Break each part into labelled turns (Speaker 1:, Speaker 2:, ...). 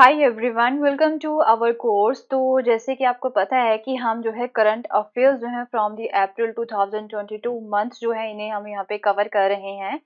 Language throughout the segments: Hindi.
Speaker 1: Hi everyone, welcome to our course. तो जैसे कि आपको पता है कि हम जो है करंट अफेयर्स जो है फ्रॉम द अप्रैल 2022 मंथ जो है इन्हें हम यहाँ पे कवर कर रहे हैं।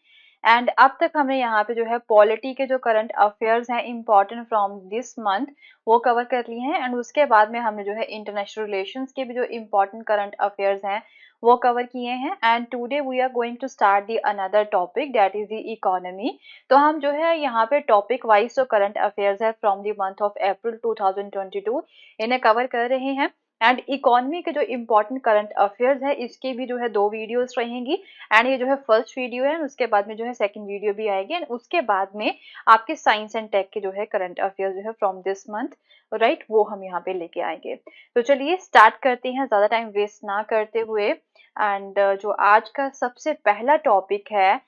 Speaker 1: एंड अब तक हमने यहाँ पे जो है पॉलिटी के जो करंट अफेयर्स हैं इम्पॉर्टेंट फ्रॉम दिस मंथ वो कवर कर लिए हैं। एंड उसके बाद में हमने जो है इंटरनेशनल रिलेशंस के भी जो इम्पॉर्टेंट करंट अफेयर्स हैं वो कवर किए हैं। And today we are going to start the another topic that is the economy. तो हम जो है यहाँ पे टॉपिक वाइज जो करंट अफेयर्स है from the month of April 2022 इन्हें कवर कर रहे हैं। एंड इकोनॉमी के जो इम्पोर्टेंट करंट अफेयर्स है इसकी भी जो है 2 वीडियोस रहेंगी। एंड ये जो है फर्स्ट वीडियो है, उसके बाद में जो है सेकंड वीडियो भी आएगी। एंड उसके बाद में आपके साइंस एंड टेक के जो है करंट अफेयर्स जो है फ्रॉम दिस मंथ राइट वो हम यहाँ पे लेके आएंगे। तो चलिए स्टार्ट करते हैं ज्यादा टाइम वेस्ट ना करते हुए। एंड जो आज का सबसे पहला टॉपिक है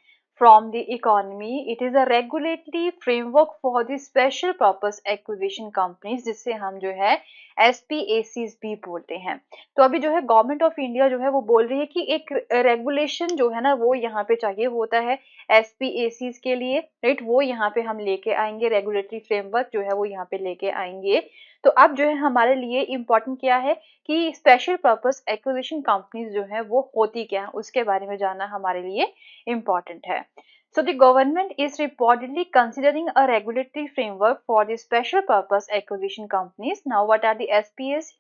Speaker 1: from the economy, it is a regulatory framework for the special purpose acquisition companies जिससे हम जो है SPACs भी बोलते हैं। तो अभी जो है गवर्नमेंट ऑफ इंडिया जो है वो बोल रही है कि एक रेगुलेशन जो है ना वो यहाँ पे चाहिए होता है SPACs के लिए, राइट। वो यहाँ पे हम लेके आएंगे, रेगुलेटरी फ्रेमवर्क जो है वो यहाँ पे लेके आएंगे। तो अब जो है हमारे लिए इम्पोर्टेंट क्या है कि स्पेशल पर्पस एक्विजिशन कंपनीज जो है वो होती क्या है उसके बारे में जानना हमारे लिए important है। So the government is reportedly considering a regulatory framework for the special purpose acquisition companies. Now what are the SPS?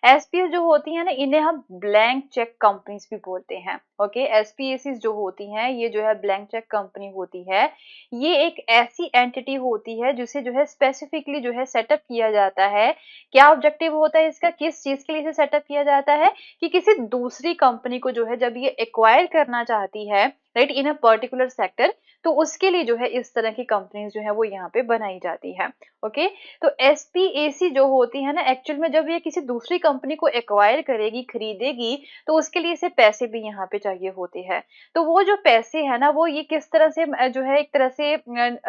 Speaker 1: SPS जो होती है ना इन्हें हम ब्लैंक चेक कंपनीज भी बोलते हैं। ओके, एसपीएसीज जो होती हैं ये जो है ब्लैंक चेक कंपनी होती है। ये एक ऐसी एंटिटी होती है जिसे जो है स्पेसिफिकली जो है सेटअप किया जाता है। क्या ऑब्जेक्टिव होता है इसका, किस चीज के लिए इसे सेटअप किया जाता है कि किसी दूसरी कंपनी को जो है जब ये एक्वायर करना चाहती है right in a particular sector, तो उसके लिए जो है इस तरह की कंपनीज जो है वो यहाँ पे बनाई जाती है। ओके, तो एसपीएसी जो होती है ना एक्चुअल में जब ये किसी दूसरी कंपनी को एक्वायर करेगी, खरीदेगी, तो उसके लिए इसे पैसे भी यहाँ पे चाहिए होते हैं। तो वो जो पैसे है ना वो ये किस तरह से जो है एक तरह से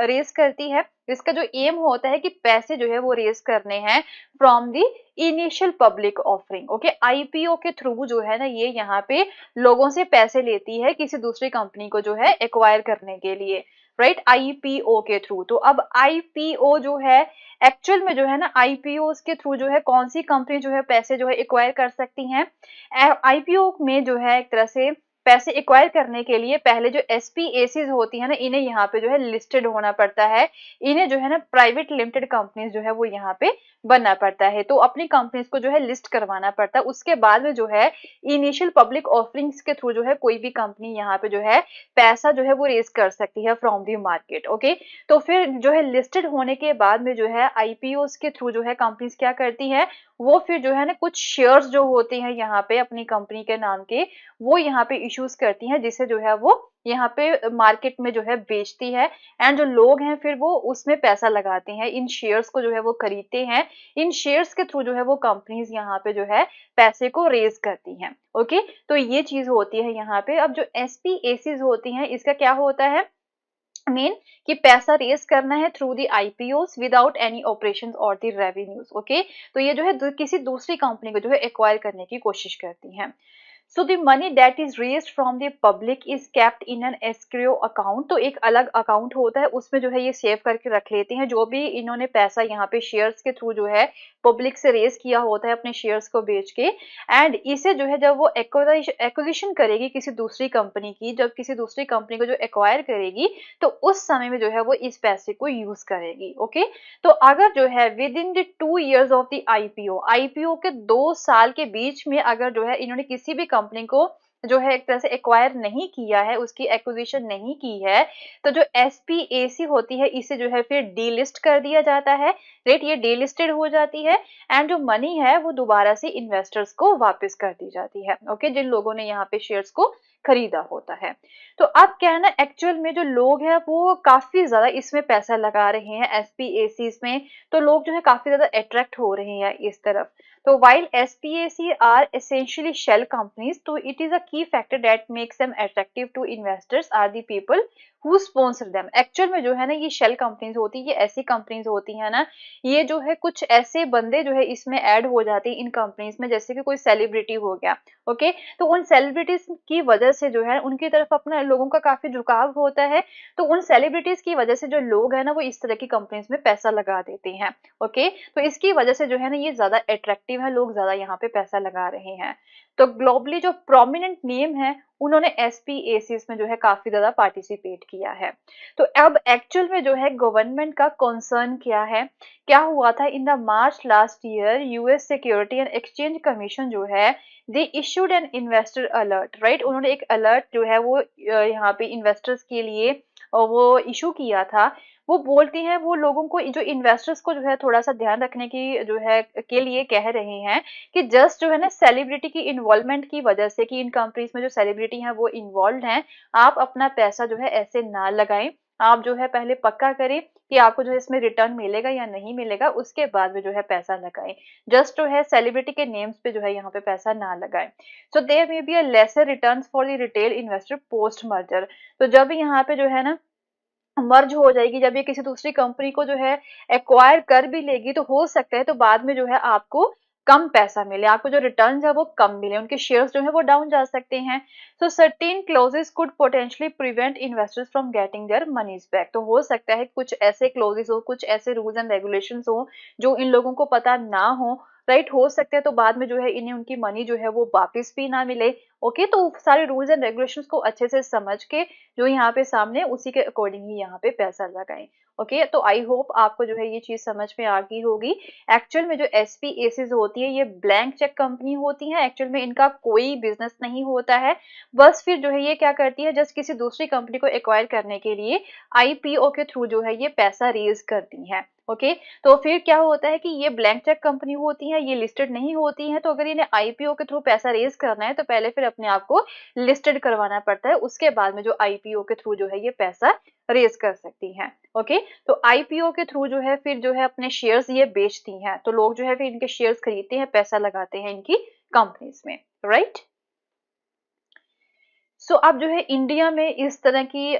Speaker 1: रेस करती है। इसका जो एम होता है कि पैसे जो है वो रेस करने हैं from the initial public offering. Okay, IPO के थ्रू जो है ना ये यहाँ पे लोगों से पैसे लेती है किसी दूसरी कंपनी को जो है एक्वायर करने के लिए, राइट, आईपीओ के थ्रू। तो अब आईपीओ जो है एक्चुअल में जो है ना आईपीओ के थ्रू जो है कौन सी कंपनी जो है पैसे जो है एक्वायर कर सकती हैं। आईपीओ में जो है एक तरह से पैसे एक्वायर करने के लिए पहले जो एसपीएसीज होती है ना इन्हें यहाँ पे जो है लिस्टेड होना पड़ता है। इन्हें जो है ना प्राइवेट लिमिटेड कंपनीज जो है वो यहाँ पे बनना पड़ता है। तो अपनी कंपनीज को जो है लिस्ट करवाना पड़ता है। उसके बाद में जो है इनिशियल पब्लिक ऑफरिंग्स के थ्रू जो है कोई भी कंपनी यहाँ पे जो है पैसा जो है वो रेज कर सकती है फ्रॉम दी मार्केट। ओके, तो फिर जो है लिस्टेड होने के बाद में जो है आईपीओ के थ्रू जो है कंपनीज क्या करती है वो फिर जो है ना कुछ शेयर्स जो होते हैं यहाँ पे अपनी कंपनी के नाम के वो यहाँ पे इश्यूज करती हैं जिसे जो है वो यहाँ पे मार्केट में जो है बेचती है। एंड जो लोग हैं फिर वो उसमें पैसा लगाते हैं, इन शेयर्स को जो है वो खरीदते हैं। इन शेयर्स के थ्रू जो है वो कंपनीज यहाँ पे जो है पैसे को रेज करती हैं। ओके, तो ये चीज होती है यहाँ पे। अब जो एसपीएसीज होती हैं इसका क्या होता है मेन कि पैसा रेज करना है through the IPOs without any operations और दी रेवेन्यूज। ओके, तो ये जो है किसी दूसरी कंपनी को जो है एक्वायर करने की कोशिश करती हैं। So the money that is raised from the public is kept in an escrow account। तो एक अलग अकाउंट होता है उसमें जो है ये सेव करके रख लेते हैं जो भी इन्होंने पैसा यहाँ पे शेयर्स के थ्रू जो है पब्लिक से रेज किया होता है अपने शेयर्स को बेच के। एंड इसे जो है जब वो एक्विजिशन करेगी किसी दूसरी कंपनी की, जब किसी दूसरी कंपनी को जो एक्वायर करेगी तो उस समय में जो है वो इस पैसे को यूज करेगी। ओके, तो अगर जो है with in the 2 years of the IPO के 2 साल के बीच में अगर जो है इन्होंने किसी भी कंपनी को जो है एक तरह से एक्वायर नहीं किया है, उसकी एक्विजिशन नहीं की है, तो जो एसपीएसी होती है इसे जो है फिर डीलिस्ट कर दिया जाता है, रेट ये डीलिस्टेड हो जाती है। एंड जो मनी है वो दोबारा से इन्वेस्टर्स को वापस कर दी जाती है। ओके, जिन लोगों ने यहाँ पे शेयर्स को खरीदा होता है। तो अब क्या है ना एक्चुअल में जो लोग हैं वो काफी ज्यादा इसमें पैसा लगा रहे हैं एसपीएसीज में, तो लोग जो है काफी ज्यादा अट्रैक्ट हो रहे हैं इस तरफ। तो while SPAC are essentially shell companies, so it is a key factor that makes them attractive to investors are the people who sponsor them. Actual में जो है ना ये शेल कंपनीज होती है, ये ऐसी कंपनीज होती है ना, ये जो है कुछ ऐसे बंदे जो है इसमें ऐड हो जाते हैं इन कंपनीज में, जैसे कि कोई सेलिब्रिटी हो गया, ओके। तो उन सेलिब्रिटीज की वजह से जो है उनकी तरफ अपना लोगों का काफी झुकाव होता है, तो उन सेलिब्रिटीज की वजह से जो लोग है ना वो इस तरह की कंपनीज में पैसा लगा देते हैं, ओके। तो इसकी वजह से जो है ना ये ज्यादा अट्रैक्टिव है, लोग ज्यादा यहाँ पे पैसा लगा रहे हैं। तो ग्लोबली जो प्रोमिनेंट नेम है उन्होंने एसपीएसीस में जो है काफी ज्यादा पार्टिसिपेट किया है। तो अब एक्चुअल में जो है गवर्नमेंट का कंसर्न क्या है, क्या हुआ था in the March last year, US security and exchange commission जो है they issued an investor alert, right. उन्होंने एक अलर्ट जो है वो यहाँ पे इन्वेस्टर्स के लिए वो इशू किया था। वो बोलती हैं, वो लोगों को जो इन्वेस्टर्स को जो है थोड़ा सा ध्यान रखने की जो है के लिए कह रहे हैं कि जस्ट जो है ना सेलिब्रिटी की इन्वॉल्वमेंट की वजह से, कि इन कंपनीज में जो सेलिब्रिटी हैं वो इन्वॉल्व हैं, आप अपना पैसा जो है ऐसे ना लगाएं। आप जो है पहले पक्का करें कि आपको जो है इसमें रिटर्न मिलेगा या नहीं मिलेगा, उसके बाद में जो है पैसा लगाएं। जस्ट जो है सेलिब्रिटी के नेम्स पे जो है यहाँ पे पैसा ना लगाएं। So there may be a lesser returns for the retail investor post merger. तो जब यहाँ पे जो है ना मर्ज हो जाएगी, जब ये किसी दूसरी कंपनी को जो है एक्वायर कर भी लेगी, तो हो सकता है तो बाद में जो है आपको कम पैसा मिले, आपको जो रिटर्न्स है वो कम मिले, उनके शेयर्स जो है वो डाउन जा सकते हैं। So certain closes could potentially prevent investors from getting their moneys back. तो हो सकता है कुछ ऐसे क्लोजेस हो, कुछ ऐसे रूल्स एंड रेगुलेशंस हो जो इन लोगों को पता ना हो, राइट। हो सकता है तो बाद में जो है इन्हें उनकी मनी जो है वो वापस भी ना मिले, ओके। तो सारे रूल्स एंड रेगुलेशंस को अच्छे से समझ के जो यहाँ पे सामने उसी के अकॉर्डिंग ही यहाँ पे पैसा लगाएं, ओके। तो आई होप आपको जो है ये चीज समझ में आ गई होगी। एक्चुअल में जो एसपीएसीज होती है ये ब्लैंक चेक कंपनी होती है, एक्चुअल में इनका कोई बिजनेस नहीं होता है। बस फिर जो है ये क्या करती है, जस्ट किसी दूसरी कंपनी को एक्वायर करने के लिए आईपीओ के थ्रू जो है ये पैसा रेज करती है, ओके। तो फिर क्या होता है कि ये ब्लैंक चेक कंपनी होती है, ये लिस्टेड नहीं होती है, तो अगर इन्हें आईपीओ के थ्रू पैसा रेज करना है तो पहले फिर अपने आप को लिस्टेड करवाना पड़ता है, उसके बाद में जो आईपीओ के थ्रू जो है ये पैसा रेज कर सकती हैं, ओके। तो आईपीओ के थ्रू जो है फिर जो है अपने शेयर्स ये बेचती हैं, तो लोग जो है फिर इनके शेयर्स खरीदते हैं, पैसा लगाते हैं इनकी कंपनीज में, राइट। सो अब जो है इंडिया में इस तरह की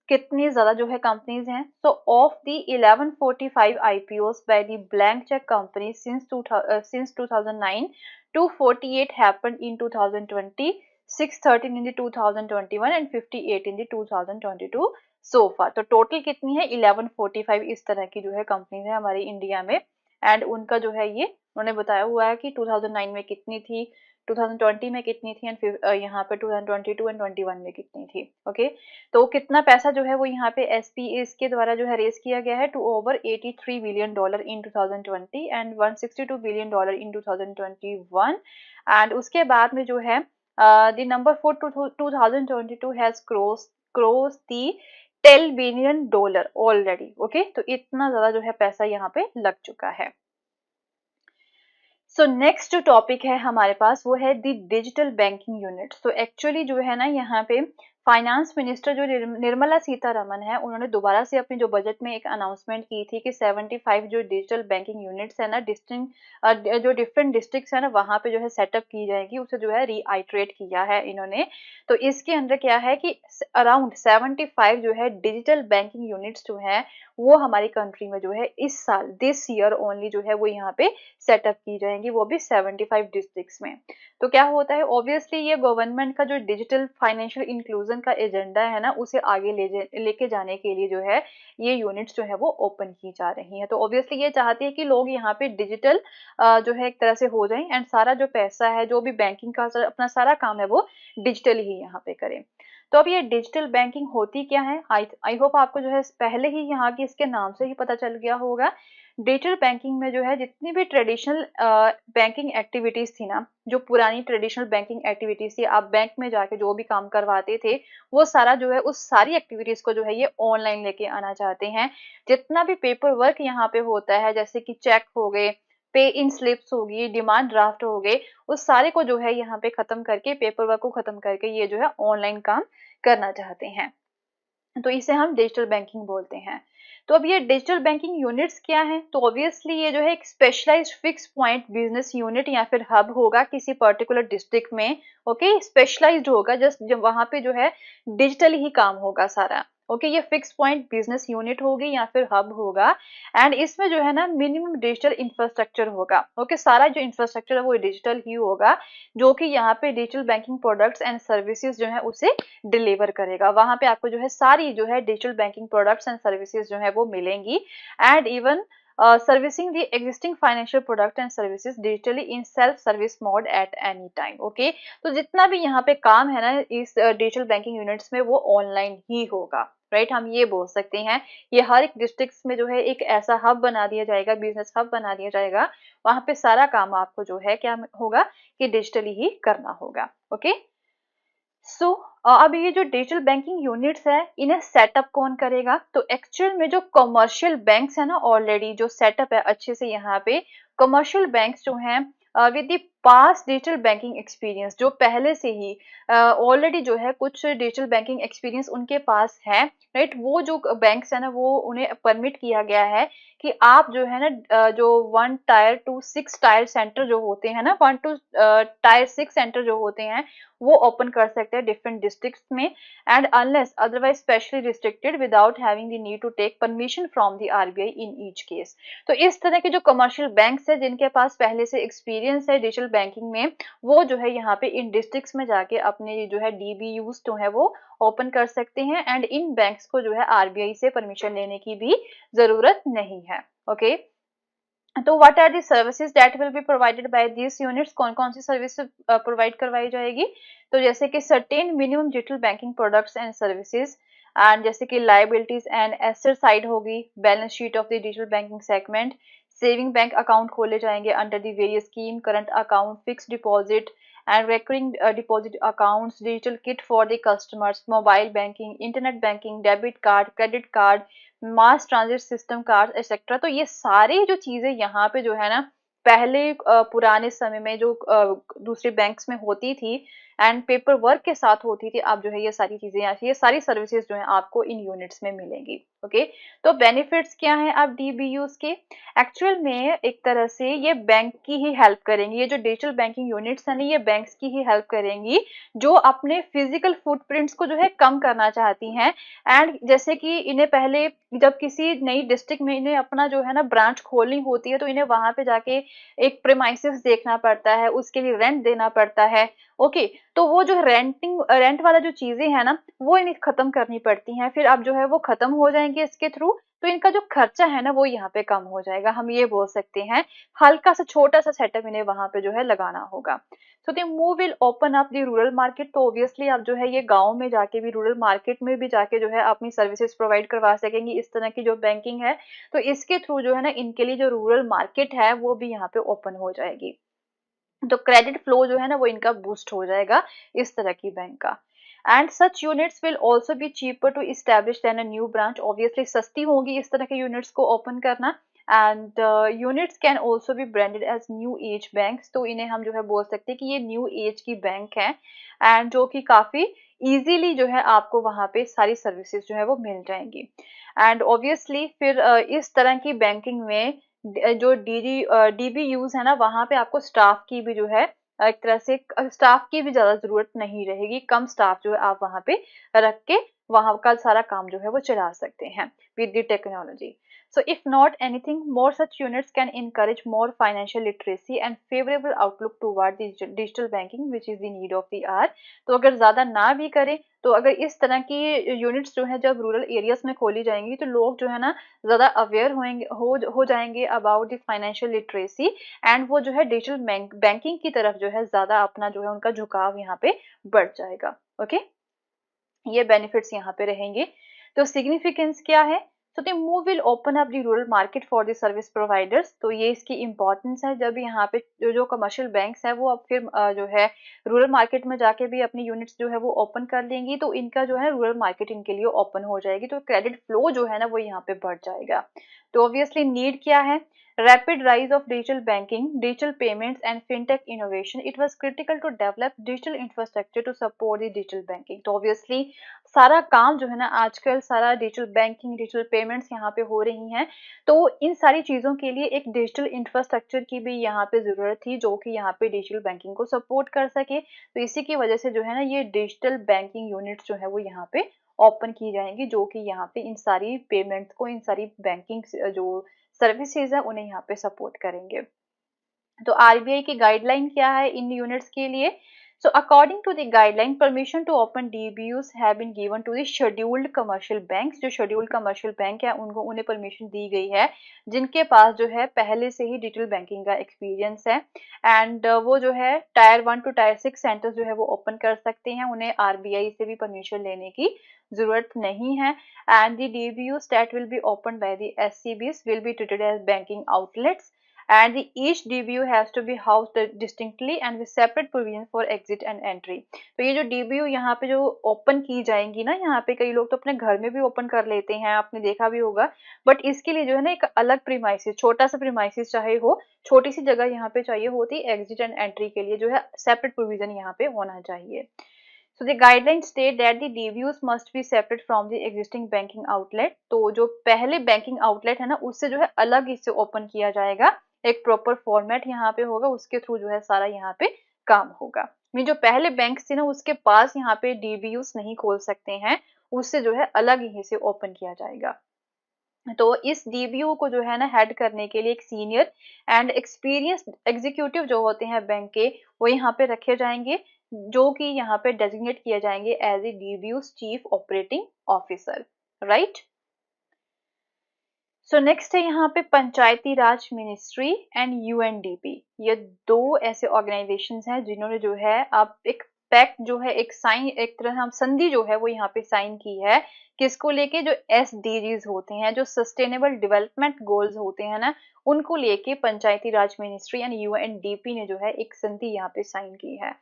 Speaker 1: कितनी ज्यादा जो है कंपनीज हैं। सो of the 1145 IPOs by the blank cheque company since 2009, 248 happened in 2020, 613 in the 2021 and 58 in the 2022 सो फार। तो टोटल कितनी है, 1145 इस तरह की जो है कंपनीज है हमारी इंडिया में। एंड उनका जो है ये उन्होंने बताया हुआ है कि 2009 में कितनी थी, 2020 में कितनी थी, एंड फिर यहाँ पे 2022 एंड 21 में कितनी थी, ओके। तो कितना पैसा जो है वो यहाँ पे एसपीएस के द्वारा जो है रेस किया गया है, to over $83 billion in 2020 and $162 billion in 2021। And उसके बाद में जो है the number for 2022 has cross the $10 billion already, okay. तो इतना ज्यादा जो है पैसा यहाँ पे लग चुका है। सो नेक्स्ट जो टॉपिक है हमारे पास वो है the digital banking unit. So actually जो है ना यहाँ पे फाइनेंस मिनिस्टर जो निर्मला सीतारमन है, उन्होंने दोबारा से अपने जो बजट में एक अनाउंसमेंट की थी कि 75 जो डिजिटल बैंकिंग यूनिट्स है ना, जो डिफरेंट डिस्ट्रिक्ट्स है ना वहाँ पे जो है सेटअप की जाएगी, उसे जो है रीआइट्रेट किया है इन्होंने। तो इसके अंदर क्या है कि अराउंड 75 जो है डिजिटल बैंकिंग यूनिट्स जो है वो हमारी कंट्री में जो है इस साल, दिस ईयर ओनली जो है वो यहाँ पे सेटअप की जाएंगी, वो भी 75 डिस्ट्रिक्ट्स में। तो क्या होता है, ऑब्वियसली ये गवर्नमेंट का जो डिजिटल फाइनेंशियल इंक्लूजन का एजेंडा है ना उसे आगे लेके जाने के लिए जो है ये यूनिट्स जो है वो ओपन की जा रही हैं। तो ऑब्वियसली ये चाहती है कि लोग यहाँ पे डिजिटल जो है एक तरह से हो जाएं, एंड सारा जो पैसा है, जो भी बैंकिंग का अपना सारा काम है वो डिजिटल ही यहाँ पे करें। तो अब ये डिजिटल बैंकिंग होती क्या है, आई होप आपको जो है पहले ही यहाँ की इसके नाम से ही पता चल गया होगा। डिजिटल बैंकिंग में जो है जितनी भी ट्रेडिशनल बैंकिंग एक्टिविटीज थी ना, जो पुरानी ट्रेडिशनल बैंकिंग एक्टिविटीज थी, आप बैंक में जाके जो भी काम करवाते थे, वो सारा जो है उस सारी एक्टिविटीज को जो है ये ऑनलाइन लेके आना चाहते हैं। जितना भी पेपर वर्क यहाँ पे होता है, जैसे कि चेक हो गए, पे इन स्लिप्स होगी, डिमांड ड्राफ्ट हो गए, उस सारे को जो है यहाँ पे खत्म करके, पेपर वर्क को खत्म करके ये जो है ऑनलाइन काम करना चाहते हैं। तो इसे हम डिजिटल बैंकिंग बोलते हैं। तो अब ये डिजिटल बैंकिंग यूनिट्स क्या है, तो ऑब्वियसली ये जो है एक specialized fix point business unit या फिर हब होगा किसी पर्टिकुलर डिस्ट्रिक्ट में, ओके। स्पेशलाइज्ड होगा, जस्ट जब वहां पे जो है डिजिटल ही काम होगा सारा, ओके, ये फिक्स पॉइंट बिजनेस यूनिट होगी या फिर हब होगा। एंड इसमें जो है ना मिनिमम डिजिटल इंफ्रास्ट्रक्चर होगा। ओके, सारा जो इंफ्रास्ट्रक्चर है वो डिजिटल ही होगा, जो कि यहाँ पे digital banking products and services जो है उसे डिलीवर करेगा। वहां पे आपको जो है सारी जो है digital banking products and services जो है वो मिलेंगी। And even servicing the existing financial product and services digitally in self service mode at any time। Okay, तो जितना भी यहाँ पे काम है ना इस डिजिटल बैंकिंग यूनिट्स में वो ऑनलाइन ही होगा। राइट, हम ये बोल सकते हैं ये हर एक डिस्ट्रिक्ट में जो है एक ऐसा हब बना दिया जाएगा, बिजनेस हब बना दिया जाएगा। वहां पे सारा काम आपको जो है क्या होगा कि डिजिटली ही करना होगा। ओके, सो अब ये जो डिजिटल बैंकिंग यूनिट्स है इन्हें सेटअप कौन करेगा? तो एक्चुअल में जो कमर्शियल बैंक्स है ना ऑलरेडी जो सेटअप है अच्छे से यहाँ पे कमर्शियल बैंक्स जो हैं with the past digital banking experience, जो पहले से ही ऑलरेडी जो है कुछ डिजिटल बैंकिंग एक्सपीरियंस उनके पास है। राइट, वो जो बैंक्स है ना वो उन्हें परमिट किया गया है कि आप जो है ना जो 1 टायर टू 6 टायर सेंटर जो होते हैं ना 1 to टायर 6 सेंटर जो होते हैं वो ओपन कर सकते हैं डिफरेंट डिस्ट्रिक्ट्स में। And unless otherwise specially restricted without having the need to take permission from the RBI in each case. तो इस तरह के जो कमर्शियल बैंक्स है जिनके पास पहले से एक्सपीरियंस है डिजिटल बैंकिंग में, वो जो है यहाँ पे इन डिस्ट्रिक्ट्स में जाके अपने जो है डीबीयूज जो है वो ओपन कर सकते हैं। एंड इन बैंक्स को जो है आरबीआई से परमिशन लेने की भी जरूरत नहीं है। ओके, तो what are the services that will be provided by this units, कौन कौन सी सर्विस प्रोवाइड करवाई जाएगी? तो जैसे कि certain minimum digital banking products and services, and जैसे कि लाइबिलिटीज एंड एसेट साइड होगी, balance sheet of the digital banking segment, saving bank account खोले जाएंगे under the various scheme, current account, fix deposit and recurring deposit accounts, digital kit for the customers, mobile banking, internet banking, debit card, credit card, mass transit system card etcetera. तो ये सारी जो चीजें यहाँ पे जो है ना पहले पुराने समय में जो दूसरे बैंक्स में होती थी एंड पेपर वर्क के साथ होती थी, अब जो है ये सारी चीजें ये सारी सर्विसेज जो है आपको इन यूनिट्स में मिलेंगी। ओके, तो बेनिफिट्स क्या है अब डीबीयूज के? एक्चुअल में एक तरह से ये बैंक की ही हेल्प करेंगी, ये जो डिजिटल बैंकिंग यूनिट्स है ना ये बैंक्स की ही हेल्प करेंगी जो अपने फिजिकल फुटप्रिंट्स को जो है कम करना चाहती हैं। एंड जैसे कि इन्हें पहले जब किसी नई डिस्ट्रिक्ट में इन्हें अपना जो है ना ब्रांच खोलनी होती है तो इन्हें वहां पे जाके एक प्रेमाइसिस देखना पड़ता है, उसके लिए रेंट देना पड़ता है। ओके, तो वो जो रेंट वाला जो चीजें है ना वो इन्हें खत्म करनी पड़ती हैं। फिर अब जो है वो खत्म हो जाएंगे इसके थ्रू, तो इनका जो खर्चा है ना वो यहाँ पे कम हो जाएगा, हम ये बोल सकते हैं। हल्का सा छोटा सा सेटअप इन्हें वहां पे जो है लगाना होगा। So the move will open up the rural market, तो ऑब्वियसली आप जो है ये गांव में जाके भी रूरल मार्केट में भी जाके जो है अपनी सर्विसेज प्रोवाइड करवा सकेंगी इस तरह की जो बैंकिंग है। तो इसके थ्रू जो है ना इनके लिए जो रूरल मार्केट है वो भी यहाँ पे ओपन हो जाएगी। तो क्रेडिट फ्लो जो है ना वो इनका बूस्ट हो जाएगा इस तरह की बैंक का। And such units will also be cheaper to establish than a new branch, obviously सस्ती होगी इस तरह के यूनिट्स को ओपन करना। And units can also be branded as new age banks, तो इन्हें हम जो है बोल सकते हैं कि ये न्यू एज की बैंक है एंड जो कि काफी इजीली जो है आपको वहां पे सारी सर्विसेज जो है वो मिल जाएंगी। एंड ऑब्वियसली फिर इस तरह की बैंकिंग में जो डीबीयूज है ना वहां पे आपको स्टाफ की भी जो है एक तरह से स्टाफ की भी ज्यादा जरूरत नहीं रहेगी, कम स्टाफ जो है आप वहां पे रख के वहां का सारा काम जो है वो चला सकते हैं with the technology. So if not anything, more such units can encourage more financial literacy and favorable outlook toward the digital banking, which is the need of the hour। तो अगर ज्यादा ना भी करें तो अगर इस तरह की यूनिट्स जो है जब रूरल एरियाज में खोली जाएंगी तो लोग जो है ना ज्यादा अवेयर होंगे हो जाएंगे about the financial literacy and वो जो है डिजिटल बैंकिंग की तरफ जो है ज्यादा अपना जो है उनका झुकाव यहाँ पे बढ़ जाएगा। ओके, ये बेनिफिट्स यहाँ पे रहेंगे। तो सिग्निफिकेंस क्या है? So the move will open up the rural market for the service providers, तो ये इसकी इंपॉर्टेंस है। जब यहाँ पे जो कमर्शियल बैंक्स है वो अब फिर जो है रूरल मार्केट में जाके भी अपनी यूनिट्स जो है वो ओपन कर लेंगी, तो इनका जो है रूरल मार्केट इनके लिए ओपन हो जाएगी, तो क्रेडिट फ्लो जो है ना वो यहाँ पे बढ़ जाएगा। तो ऑब्वियसली नीड क्या है? Rapid rise of digital banking, digital payments and fintech innovation, it was critical to develop digital infrastructure to support the digital banking। तो obviously सारा काम जो है ना आजकल सारा डिजिटल बैंकिंग डिजिटल पेमेंट्स यहाँ पे हो रही हैं, तो इन सारी चीज़ों के लिए एक डिजिटल इंफ्रास्ट्रक्चर की भी यहाँ पे ज़रूरत थी जो कि यहाँ पे डिजिटल बैंकिंग को सपोर्ट कर सके। तो इसी की वजह से जो है ना ये डिजिटल बैंकिंग यूनिट्स जो है वो यहाँ पे ओपन की जाएंगी, जो कि यहाँ पे इन सारी पेमेंट्स को, इन सारी बैंकिंग जो सर्विसेज है उन्हें यहाँ पे सपोर्ट करेंगे। तो आरबीआई की गाइडलाइन क्या है इन यूनिट्स के लिए? So according to the guideline, permission to open DBUs have been given to the scheduled commercial banks. जो शेड्यूल्ड कमर्शियल बैंक है उनको, उन्हें परमिशन दी गई है जिनके पास जो है पहले से ही डिजिटल बैंकिंग का एक्सपीरियंस है। एंड वो जो है टायर 1 टू टायर 6 सेंटर्स जो है वो ओपन कर सकते हैं, उन्हें आरबीआई से भी परमिशन लेने की जरूरत नहीं है। And the DBUs that will be open by the SCBs will be treated as banking outlets, and the each DBU has to be housed distinctly and with separate provision for exit and entry। तो ये जो DBU यहाँ पे जो ओपन की जाएंगी ना, यहाँ पे कई लोग तो अपने घर में भी ओपन कर लेते हैं, आपने देखा भी होगा, बट इसके लिए जो है ना एक अलग प्रीमाइसिस, छोटा सा प्रीमाइसिस चाहे हो, छोटी सी जगह यहाँ पे चाहिए होती, एग्जिट एंड एंट्री के लिए जो है सेपरेट प्रोविजन यहाँ पे होना चाहिए। So the guidelines state that the DBUs must be separate from the existing banking outlet। तो जो पहले बैंकिंग आउटलेट है ना उससे जो है अलग इसे ओपन किया जाएगा, एक प्रॉपर फॉर्मेट यहाँ पे होगा, उसके थ्रू जो है सारा यहाँ पे काम होगा। मैं जो पहले बैंक थी ना उसके पास यहाँ पे डीबीयूज नहीं खोल सकते हैं, उससे जो है अलग ही से ओपन किया जाएगा। तो इस डीबीयू को जो है ना हेड करने के लिए एक सीनियर एंड एक्सपीरियंस एग्जीक्यूटिव जो होते हैं बैंक के, वो यहाँ पे रखे जाएंगे, जो कि यहाँ पे डेजिग्नेट किए जाएंगे as a DBUs chief operating officer, right. So next है यहाँ पे Panchayati Raj ministry and UNDP. ये दो ऐसे ऑर्गेनाइजेशंस हैं जिन्होंने जो है अब एक पैक्ट जो है, एक साइन, एक तरह हम संधि जो है वो यहाँ पे साइन की है, किसको लेके? जो एसडीजीज होते हैं, जो सस्टेनेबल डेवलपमेंट गोल्स होते हैं ना, उनको लेके पंचायती राज मिनिस्ट्री एंड यूएनडीपी ने जो है एक संधि यहाँ पे साइन की है।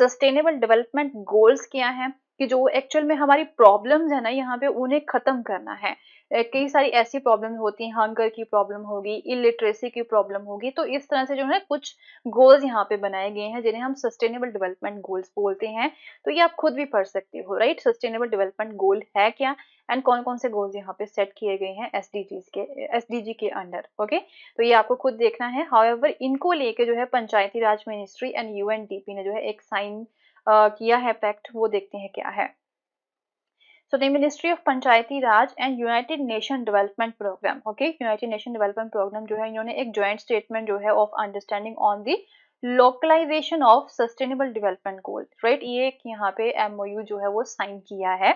Speaker 1: सस्टेनेबल डेवलपमेंट गोल्स क्या है कि जो एक्चुअल में हमारी प्रॉब्लम्स है ना यहाँ पे उन्हें खत्म करना है। कई सारी ऐसी प्रॉब्लम होती हैं, हंगर की प्रॉब्लम होगी, इलिटरेसी की प्रॉब्लम होगी, तो इस तरह से जो है कुछ गोल्स यहाँ पे बनाए गए हैं जिन्हें हम सस्टेनेबल डेवलपमेंट गोल्स बोलते हैं। तो ये आप खुद भी पढ़ सकते हो, राइट, सस्टेनेबल डेवलपमेंट गोल है क्या एंड कौन कौन से गोल्स यहाँ पे सेट किए गए हैं एसडीजी के अंडर। ओके, तो ये आपको खुद देखना है। हाउएवर इनको लेके जो है पंचायती राज मिनिस्ट्री एंड यूएनडीपी ने जो है एक साइन किया है पैक्ट, वो देखते हैं क्या है। So the Ministry of Panchayati Raj and United Nation Development Program, okay, United Nation Development Program जो है इन्होंने एक joint statement जो है of understanding on the localization of sustainable development goal, right, ये एक यहाँ पे MOU जो है वो साइन किया है।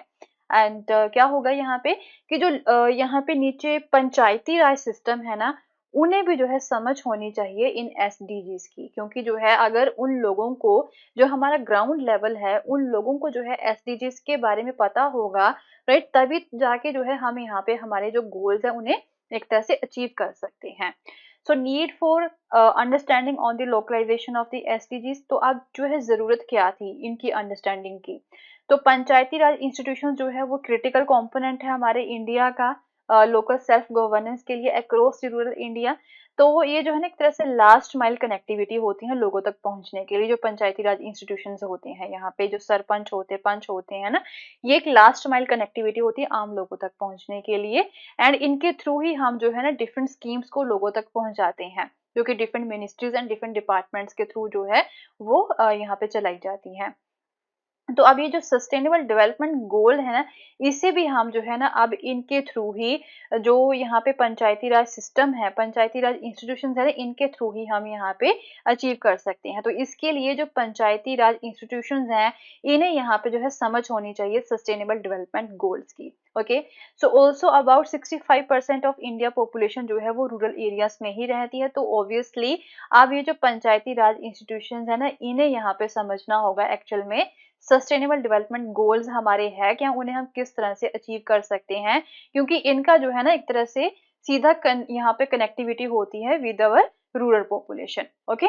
Speaker 1: एंड क्या होगा यहाँ पे कि जो यहाँ पे नीचे पंचायती राज सिस्टम है ना, उन्हें भी जो है समझ होनी चाहिए इन एसडीजीज की, क्योंकि जो है अगर उन लोगों को, जो हमारा ग्राउंड लेवल है, उन लोगों को जो है एसडीजीज के बारे में पता होगा, राइट, तभी जाके जो है हम यहाँ पे हमारे जो गोल्स है उन्हें एक तरह से अचीव कर सकते हैं। So need for understanding on the localization of the SDGs. तो अब जो है जरूरत क्या थी इनकी अंडरस्टैंडिंग की? तो पंचायती राज इंस्टीट्यूशन जो है वो क्रिटिकल कंपोनेंट है हमारे इंडिया का लोकल सेल्फ गवर्नेंस के लिए अक्रॉस रूरल इंडिया। तो ये जो है ना एक तरह से लास्ट माइल कनेक्टिविटी होती है लोगों तक पहुंचने के लिए। जो पंचायती राज इंस्टीट्यूशंस होते हैं यहाँ पे, जो सरपंच होते हैं, पंच होते हैं ना, ये एक लास्ट माइल कनेक्टिविटी होती है आम लोगों तक पहुंचने के लिए। एंड इनके थ्रू ही हम जो है ना डिफरेंट स्कीम्स को लोगों तक पहुंचाते हैं, जो कि different ministries and different departments के थ्रू जो है वो यहाँ पे चलाई जाती हैं। तो अब ये जो सस्टेनेबल डेवलपमेंट गोल है ना, इसे भी हम जो है ना अब इनके थ्रू ही, जो यहाँ पे पंचायती राज सिस्टम है, पंचायती राज इंस्टीट्यूशन है ना, इनके थ्रू ही हम यहाँ पे अचीव कर सकते हैं। तो इसके लिए जो पंचायती राज इंस्टीट्यूशन हैं, इन्हें यहाँ पे जो है समझ होनी चाहिए सस्टेनेबल डेवलपमेंट गोल्स की। Okay, so also about 65% of India population जो है वो रूरल एरियाज में ही रहती है। तो ऑब्वियसली अब ये जो पंचायती राज इंस्टीट्यूशन है ना, इन्हें यहाँ पे समझना होगा एक्चुअल में सस्टेनेबल डेवलपमेंट गोल्स हमारे हैं क्या, उन्हें हम किस तरह से अचीव कर सकते हैं, क्योंकि इनका जो है ना एक तरह से सीधा यहाँ पे कनेक्टिविटी होती है with our rural population. Okay,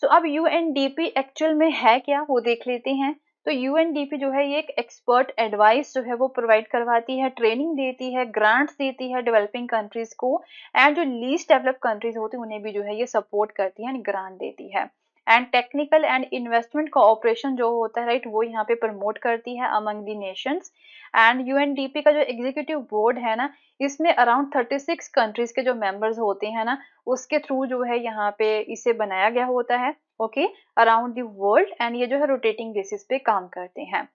Speaker 1: so अब यूएनडीपी एक्चुअल में है क्या वो देख लेते हैं। तो यूएनडीपी जो है ये एक एक्सपर्ट एडवाइस जो है वो प्रोवाइड करवाती है, ट्रेनिंग देती है, ग्रांट्स देती है डेवलपिंग कंट्रीज को, एंड जो लीस्ट डेवलप कंट्रीज होती है उन्हें भी जो है ये सपोर्ट करती है, ग्रांट देती है। And technical and investment cooperation जो होता है, राइट, वो यहाँ पे प्रमोट करती है among the Nations. And UNDP का जो एग्जीक्यूटिव बोर्ड है ना, इसमें अराउंड 36 कंट्रीज के जो मेंबर्स होते हैं ना, उसके थ्रू जो है यहाँ पे इसे बनाया गया होता है, okay, around the world. And ये जो है रोटेटिंग बेसिस पे काम करते हैं।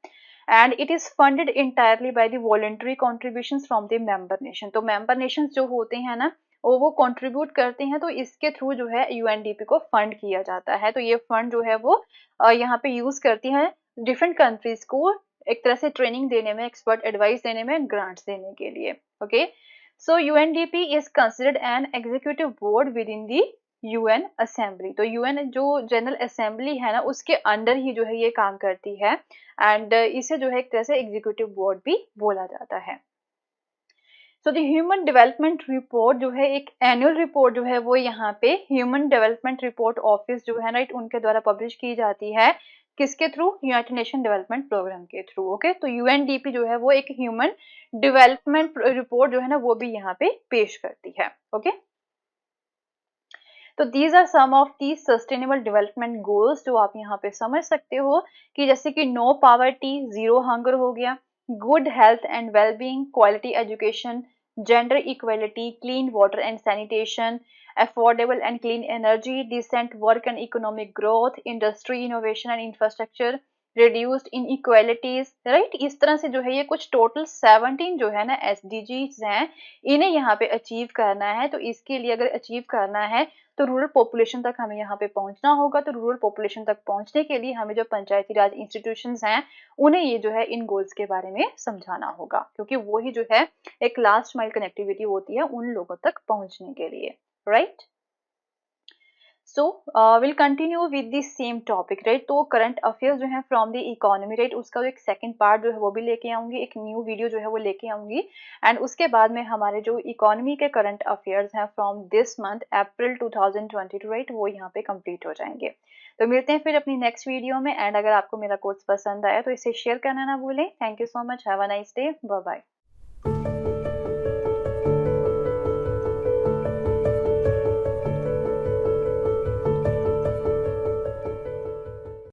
Speaker 1: And it is funded entirely by the voluntary contributions from the member nation. तो मेंबर नेशंस जो होते हैं ना वो कंट्रीब्यूट करते हैं, तो इसके थ्रू जो है यूएनडीपी को फंड किया जाता है। तो ये फंड जो है वो यहाँ पे यूज करती है डिफरेंट कंट्रीज को एक तरह से ट्रेनिंग देने में, एक्सपर्ट एडवाइस देने में, ग्रांट्स देने के लिए। Okay, so UNDP is considered an executive board with in the UN assembly. तो यूएन जो जनरल असेंबली है ना उसके अंडर ही जो है ये काम करती है, एंड इसे जो है एक तरह से एग्जीक्यूटिव बोर्ड भी बोला जाता है। So the human development report जो है एक एनुअल रिपोर्ट जो है वो यहाँ पे ह्यूमन डेवलपमेंट रिपोर्ट ऑफिस जो है राइट उनके द्वारा पब्लिश की जाती है। किसके थ्रू? यूनाइटेड नेशन डेवलपमेंट प्रोग्राम के थ्रू। ओके, तो यूएनडीपी जो है वो एक ह्यूमन डेवलपमेंट रिपोर्ट जो है ना वो भी यहाँ पे पेश करती है। ओके, तो these are some of the sustainable development goals जो आप यहाँ पे समझ सकते हो कि जैसे कि नो पावर्टी, जीरो हंगर हो गया, good health and wellbeing, quality education, gender equality, clean water and sanitation, affordable and clean energy, decent work and economic growth, industry innovation and infrastructure, reduced inequalities, right. इस तरह से जो है ये कुछ टोटल 17 जो है ना एसडीजीज हैं, इन्हें यहाँ पे अचीव करना है। तो इसके लिए अगर अचीव करना है तो रूरल पॉपुलेशन तक हमें यहाँ पे पहुंचना होगा। तो रूरल पॉपुलेशन तक पहुंचने के लिए हमें जो पंचायती राज इंस्टीट्यूशंस हैं उन्हें ये जो है इन गोल्स के बारे में समझाना होगा, क्योंकि वो ही जो है एक लास्ट माइल कनेक्टिविटी होती है उन लोगों तक पहुंचने के लिए, right. So will continue with the same topic, right. तो करंट अफेयर्स जो है फ्रॉम द इकोनॉमी, राइट, उसका एक सेकंड पार्ट जो है वो भी लेके आऊंगी, एक न्यू वीडियो जो है वो लेके आऊंगी। एंड उसके बाद में हमारे जो इकोनॉमी के करंट अफेयर्स हैं from this month April 2022, right, वो यहाँ पे कंप्लीट हो जाएंगे। तो मिलते हैं फिर अपनी नेक्स्ट वीडियो में। एंड अगर आपको मेरा कोर्स पसंद आया तो इसे शेयर करना ना भूलें। Thank you so much, have a nice day, bye bye.